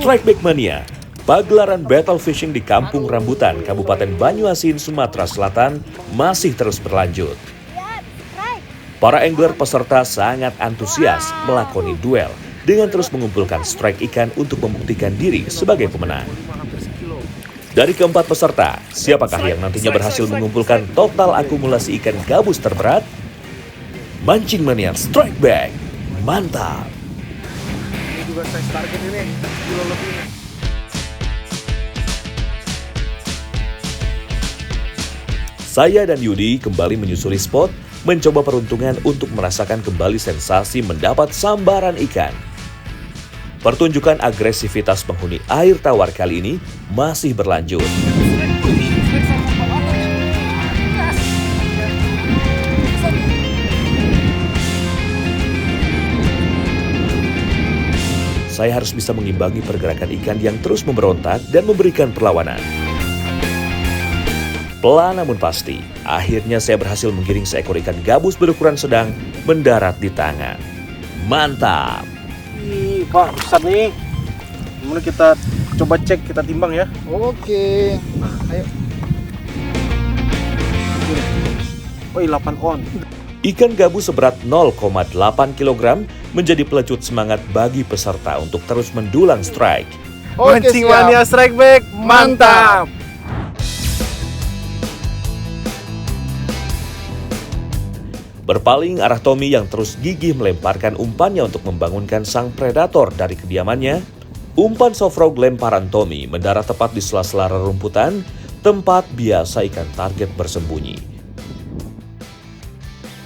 Strike Back Mania, pagelaran battle fishing di Kampung Rambutan, Kabupaten Banyuasin, Sumatera Selatan masih terus berlanjut. Para angler peserta sangat antusias melakoni duel dengan terus mengumpulkan strike ikan untuk membuktikan diri sebagai pemenang. Dari keempat peserta, siapakah yang nantinya berhasil mengumpulkan total akumulasi ikan gabus terberat? Mancing Mania Strike Back, mantap! Ini juga size target ini, kilo lebih. Saya dan Yudi kembali menyusuri spot, mencoba peruntungan untuk merasakan kembali sensasi mendapat sambaran ikan. Pertunjukan agresivitas penghuni air tawar kali ini masih berlanjut. Saya harus bisa mengimbangi pergerakan ikan yang terus memberontak dan memberikan perlawanan. Pelan namun pasti, akhirnya saya berhasil menggiring seekor ikan gabus berukuran sedang mendarat di tangan. Mantap! Ih, Pak, besar nih. Kemudian kita coba cek, kita timbang ya. Oke. Ayo. Oh, 8 on. Ikan gabus seberat 0,8 kg menjadi pelecut semangat bagi peserta untuk terus mendulang strike. Mancing Mania Strike Back, mantap! Berpaling arah Tommy yang terus gigih melemparkan umpannya untuk membangunkan sang predator dari kediamannya, umpan soft frog lemparan Tommy mendarat tepat di sela-sela rerumputan, tempat biasa ikan target bersembunyi.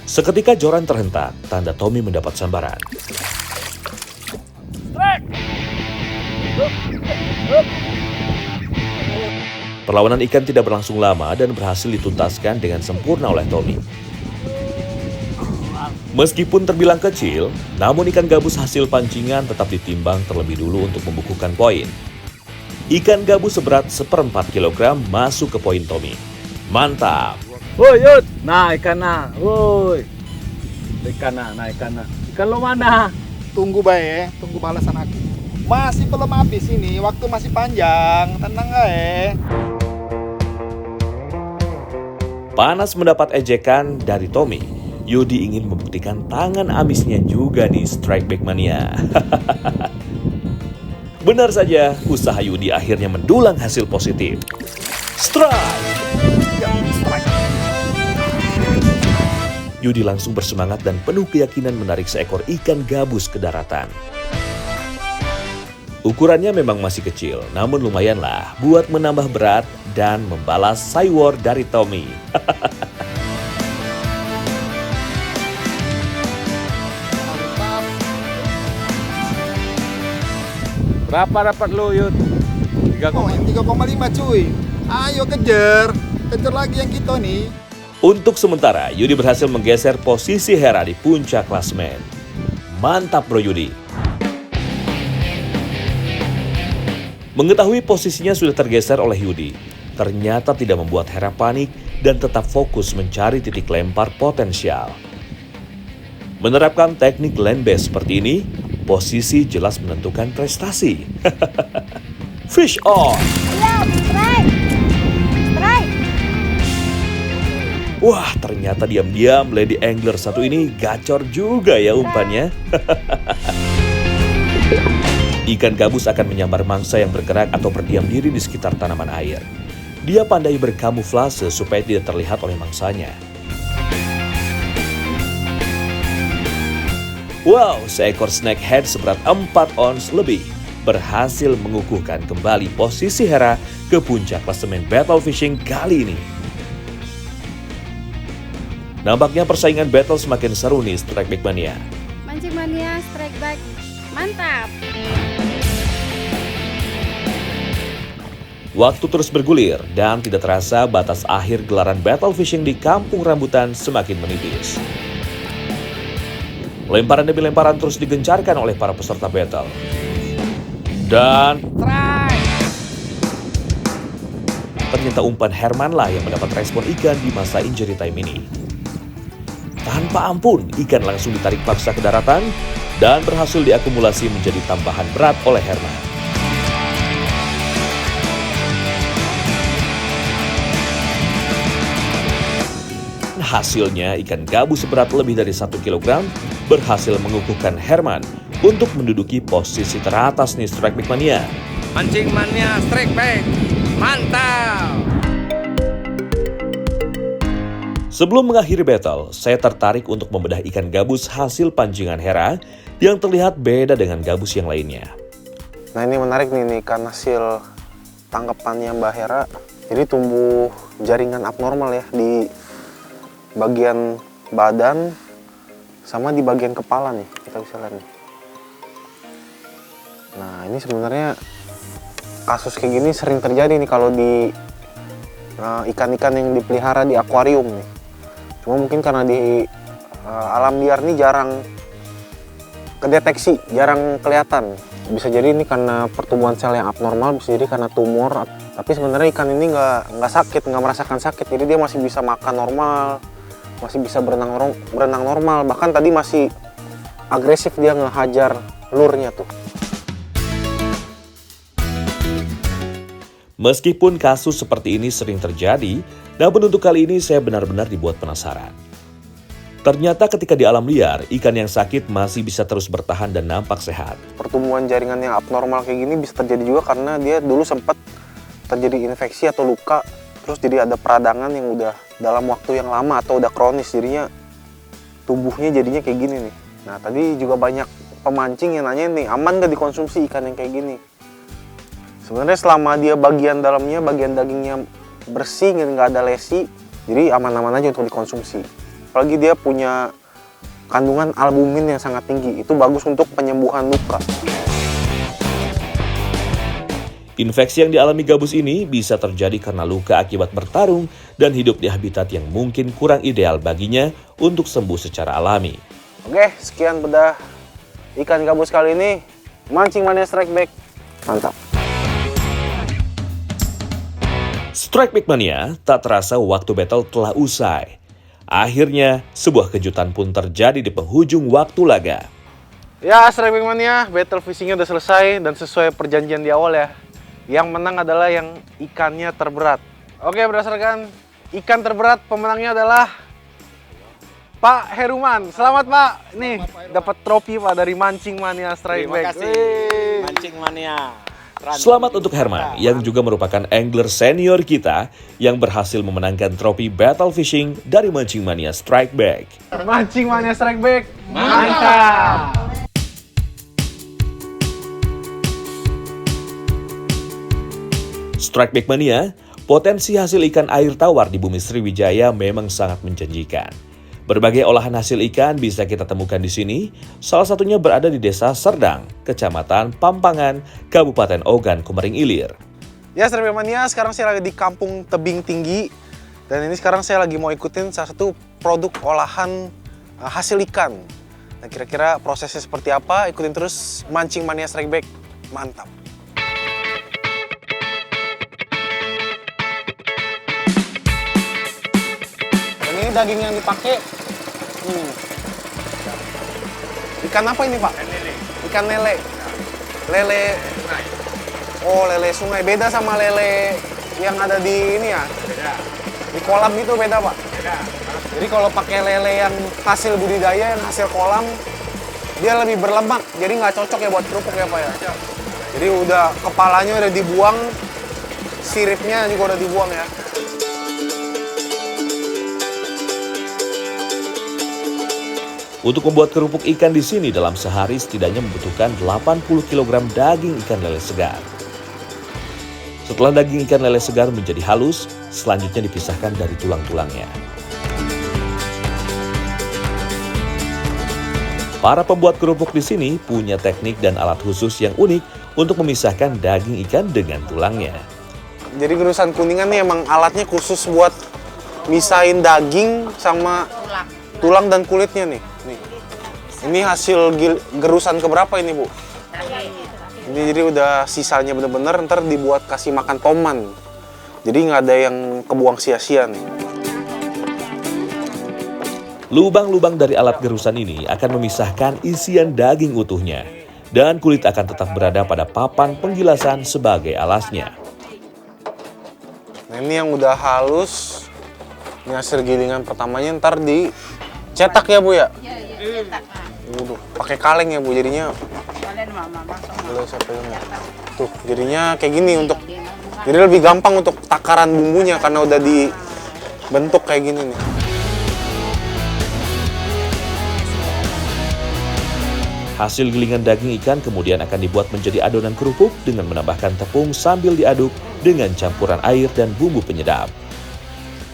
Seketika joran terhentak, tanda Tommy mendapat sambaran. Perlawanan ikan tidak berlangsung lama dan berhasil dituntaskan dengan sempurna oleh Tommy. Meskipun terbilang kecil, namun ikan gabus hasil pancingan tetap ditimbang terlebih dulu untuk membukukan poin. Ikan gabus seberat 1/4 kg masuk ke poin Tommy. Mantap! Woi, Yud, nah ikan na, woi, ikan na, ikan lo mana? Tunggu bae, tunggu balasan aku. Masih belum habis ini, waktu masih panjang. Tenang aja. Panas mendapat ejekan dari Tommy. Yudi ingin membuktikan tangan amisnya juga di Strike Back Mania. Benar saja, usaha Yudi akhirnya mendulang hasil positif. Strike! Yudi langsung bersemangat dan penuh keyakinan menarik seekor ikan gabus ke daratan. Ukurannya memang masih kecil, namun lumayanlah buat menambah berat dan membalas saywar dari Tommy. Berapa dapat lo, Yud? 3, Oh, yang 3,5 cuy. Ayo kejar. Kejar lagi yang kita nih. Untuk sementara, Yudi berhasil menggeser posisi Hera di puncak klasemen. Mantap bro Yudi. Mengetahui posisinya sudah tergeser oleh Yudi, ternyata tidak membuat Hera panik dan tetap fokus mencari titik lempar potensial. Menerapkan teknik land base seperti ini, posisi jelas menentukan prestasi. Fish on! Wah, ternyata diam-diam Lady Angler satu ini gacor juga ya umpannya. Ikan gabus akan menyambar mangsa yang bergerak atau berdiam diri di sekitar tanaman air. Dia pandai berkamuflase supaya tidak terlihat oleh mangsanya. Wow, seekor snakehead seberat 4 ons lebih berhasil mengukuhkan kembali posisi Hera ke puncak klasemen battle fishing kali ini. Nampaknya persaingan battle semakin seru nih Strike Back Mania. Mancing Mania Strike Back, mantap! Waktu terus bergulir dan tidak terasa batas akhir gelaran battle fishing di Kampung Rambutan semakin menipis. Lemparan demi lemparan terus digencarkan oleh para peserta battle. Dan ternyata umpan Herman lah yang mendapat respon ikan di masa injury time ini. Tanpa ampun, ikan langsung ditarik paksa ke daratan dan berhasil diakumulasi menjadi tambahan berat oleh Herman. hasilnya ikan gabus seberat lebih dari 1 kilogram berhasil mengukuhkan Herman untuk menduduki posisi teratas nih Strike Back Mania. Mancing Mania Strike Back, mantap! Sebelum mengakhiri battle, saya tertarik untuk membedah ikan gabus hasil pancingan Hera yang terlihat beda dengan gabus yang lainnya. Nah ini menarik nih ikan hasil tangkapannya Mbak Hera. Jadi tumbuh jaringan abnormal ya di bagian badan sama di bagian kepala nih, kita bisa lihat nih. Nah ini sebenarnya kasus kayak gini sering terjadi nih kalau di ikan-ikan yang dipelihara di akuarium nih. Cuma mungkin karena di alam liar nih jarang kedeteksi, jarang kelihatan. Bisa jadi ini karena pertumbuhan sel yang abnormal, bisa jadi karena tumor. Tapi sebenarnya ikan ini nggak sakit, nggak merasakan sakit. Jadi dia masih bisa makan normal, masih bisa berenang normal. Bahkan tadi masih agresif dia ngehajar lurnya tuh. Meskipun kasus seperti ini sering terjadi, namun untuk kali ini saya benar-benar dibuat penasaran. Ternyata ketika di alam liar, ikan yang sakit masih bisa terus bertahan dan nampak sehat. Pertumbuhan jaringan yang abnormal kayak gini bisa terjadi juga karena dia dulu sempat terjadi infeksi atau luka, terus jadi ada peradangan yang udah dalam waktu yang lama atau udah kronis, jadinya tubuhnya jadinya kayak gini nih. Nah tadi juga banyak pemancing yang nanya nih, aman gak dikonsumsi ikan yang kayak gini? Sebenarnya selama dia bagian dalamnya, bagian dagingnya bersih, nggak ada lesi, jadi aman-aman aja untuk dikonsumsi. Apalagi dia punya kandungan albumin yang sangat tinggi, itu bagus untuk penyembuhan luka. Infeksi yang dialami gabus ini bisa terjadi karena luka akibat bertarung dan hidup di habitat yang mungkin kurang ideal baginya untuk sembuh secara alami. Oke, sekian bedah ikan gabus kali ini. Mancing Mania Strike Back, mantap. Strike Back Mania, tak terasa waktu battle telah usai. Akhirnya, sebuah kejutan pun terjadi di penghujung waktu laga. Ya, Strike Back Mania, battle fishingnya udah selesai dan sesuai perjanjian di awal ya. Yang menang adalah yang ikannya terberat. Oke, berdasarkan ikan terberat, pemenangnya adalah Pak Heruman. Selamat Pak, nih dapat trofi Pak dari Mancing Mania Strike Back. Terima kasih, Mancing Mania. Selamat untuk Herman yang juga merupakan angler senior kita yang berhasil memenangkan trofi Battle Fishing dari Mancing Mania Strike Back. Mancing Mania Strike Back, mantap! Strike Back Mania, potensi hasil ikan air tawar di bumi Sriwijaya memang sangat menjanjikan. Berbagai olahan hasil ikan bisa kita temukan di sini, salah satunya berada di Desa Serdang, Kecamatan Pampangan, Kabupaten Ogan, Komering Ilir. Ya, Strike Back Mania, sekarang saya lagi di Kampung Tebing Tinggi. Dan ini sekarang saya lagi mau ikutin salah satu produk olahan hasil ikan. Nah, kira-kira prosesnya seperti apa? Ikutin terus Mancing Mania Strike Back, mantap! Ini daging yang dipakai ikan apa ini Pak? Ikan lele. Lele. Oh, lele sungai. Beda sama lele yang ada di ini ya? Beda. Di kolam itu beda Pak? Beda. Jadi kalau pakai lele yang hasil budidaya, yang hasil kolam, dia lebih berlemak. Jadi nggak cocok ya buat kerupuk ya Pak ya? Jadi udah kepalanya udah dibuang, siripnya juga udah dibuang ya. Untuk membuat kerupuk ikan di sini dalam sehari setidaknya membutuhkan 80 kg daging ikan lele segar. Setelah daging ikan lele segar menjadi halus, selanjutnya dipisahkan dari tulang-tulangnya. Para pembuat kerupuk di sini punya teknik dan alat khusus yang unik untuk memisahkan daging ikan dengan tulangnya. Jadi Gerusan Kuningan nih emang alatnya khusus buat misahin daging sama tulang dan kulitnya nih. Ini hasil gerusan keberapa ini Bu? Ini jadi udah sisanya bener-bener ntar dibuat kasih makan toman. Jadi nggak ada yang kebuang sia-sia nih. Lubang-lubang dari alat gerusan ini akan memisahkan isian daging utuhnya. Dan kulit akan tetap berada pada papan penggilasan sebagai alasnya. Nah ini yang udah halus, Ini hasil gilingan pertamanya, ntar dicetak ya Bu ya? Iya, cetak. Waduh, pakai kaleng ya Bu jadinya. Kalian mama masuk. Boleh saya pegang ya? Tuh, jadinya kayak gini untuk, jadi lebih gampang untuk takaran bumbunya karena udah dibentuk kayak gini nih. Hasil gilingan daging ikan kemudian akan dibuat menjadi adonan kerupuk dengan menambahkan tepung sambil diaduk dengan campuran air dan bumbu penyedap.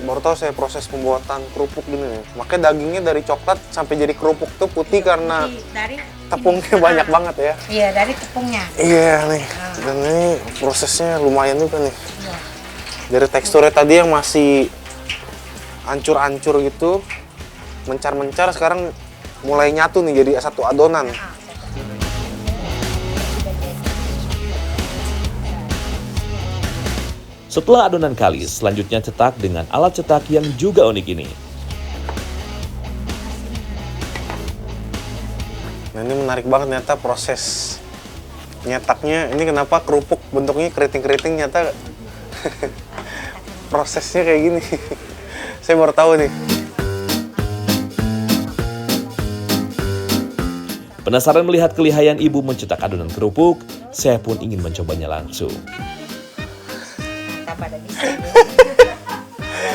Baru tahu saya proses pembuatan kerupuk gini nih. Makanya dagingnya dari coklat sampai jadi kerupuk tuh putih karena Dari tepungnya banyak banget ya. Iya, dari tepungnya. Iya nih, dan ini prosesnya lumayan juga nih. Dari teksturnya tadi yang masih hancur-hancur gitu, mencar-mencar, sekarang mulai nyatu nih jadi satu adonan. Setelah adonan kalis, selanjutnya cetak dengan alat cetak yang juga unik ini. Nah ini menarik banget ternyata proses nyetaknya. Ini kenapa kerupuk bentuknya keriting-keriting, nyata prosesnya kayak gini. Saya baru tahu nih. Penasaran melihat kelihayan ibu mencetak adonan kerupuk, saya pun ingin mencobanya langsung. Pada bisa. Ya,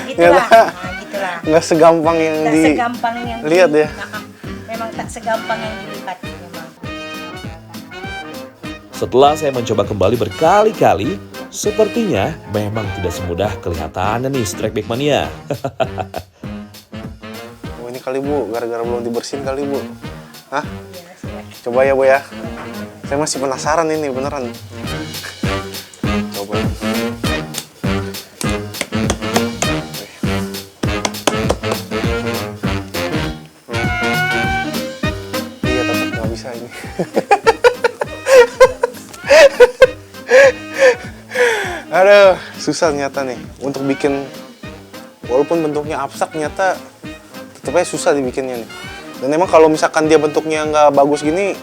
gitulah. Nah, gitulah. Nggak segampang yang Tak segampang yang lihat ya. Memang tak segampang yang dilihat memang. Setelah saya mencoba kembali berkali-kali, sepertinya memang tidak semudah kelihatannya nih Strike Back Mania. Oh ini kali Bu, gara-gara belum dibersihin kali Bu. Hah? Coba ya Bu ya. Saya masih penasaran ini beneran. Coba. Iya tetap nggak bisa ini. Aduh, susah ternyata nih untuk bikin, walaupun bentuknya abstrak ternyata tetapnya susah dibikinnya nih. Dan emang kalau misalkan dia bentuknya nggak bagus gini,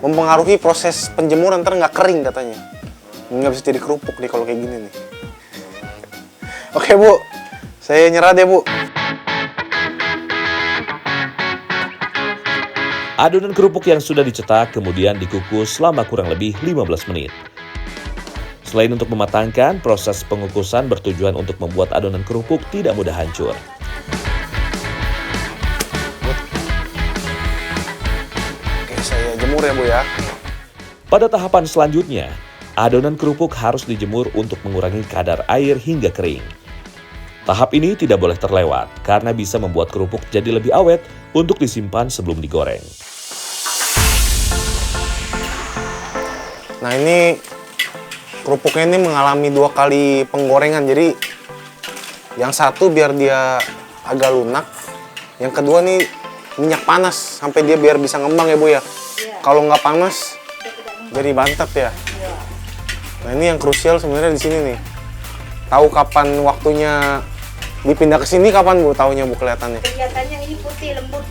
mempengaruhi proses penjemuran, ntar nggak kering katanya. Nggak bisa jadi kerupuk nih kalau kayak gini nih. Oke Bu, saya nyerah deh Bu. Adonan kerupuk yang sudah dicetak kemudian dikukus selama kurang lebih 15 menit. Selain untuk mematangkan, proses pengukusan bertujuan untuk membuat adonan kerupuk tidak mudah hancur. Oke, saya jemur ya Bu ya. Pada tahapan selanjutnya, adonan kerupuk harus dijemur untuk mengurangi kadar air hingga kering. Tahap ini tidak boleh terlewat karena bisa membuat kerupuk jadi lebih awet untuk disimpan sebelum digoreng. Nah ini kerupuknya ini mengalami 2 kali penggorengan, jadi yang satu biar dia agak lunak, yang kedua nih minyak panas sampai dia biar bisa ngembang ya Bu ya. Kalau nggak panas jadi bantet ya. Nah ini yang krusial sebenarnya di sini nih. Tahu kapan waktunya dipindah ke sini, kapan Bu taunya Bu kelihatannya? Kelihatannya ini putih lembut.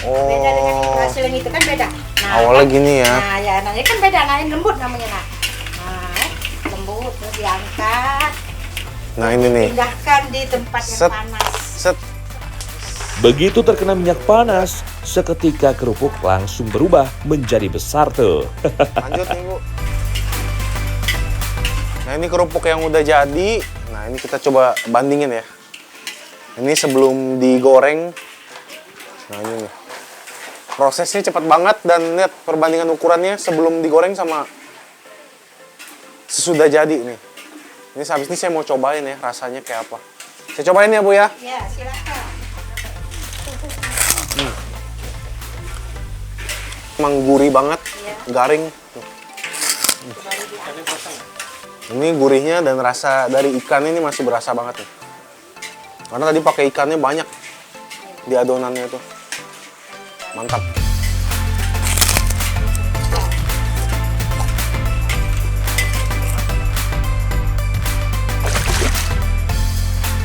Oh. Beda dengan yang hasil yang itu kan beda. Nah, Awalnya gini ya. Nah ya, nah ini kan beda, nah ini lembut namanya nah. Nah, lembut terus diangkat. Nah ini nih. Pindahkan di tempat yang Set. panas. Set. Begitu terkena minyak panas, seketika kerupuk langsung berubah menjadi besar tuh. Lanjut nih Bu. Nah ini kerupuk yang udah jadi. Nah ini kita coba bandingin ya. Ini sebelum digoreng. Nah ini nih. Prosesnya cepat banget dan lihat perbandingan ukurannya sebelum digoreng sama sesudah jadi nih. Ini habis ini saya mau cobain ya rasanya kayak apa. Saya cobain ya Bu ya. Ya, silakan. Emang gurih banget, garing. Ini gurihnya dan rasa dari ikan ini masih berasa banget nih. Karena tadi pakai ikannya banyak di adonannya itu. Mantap.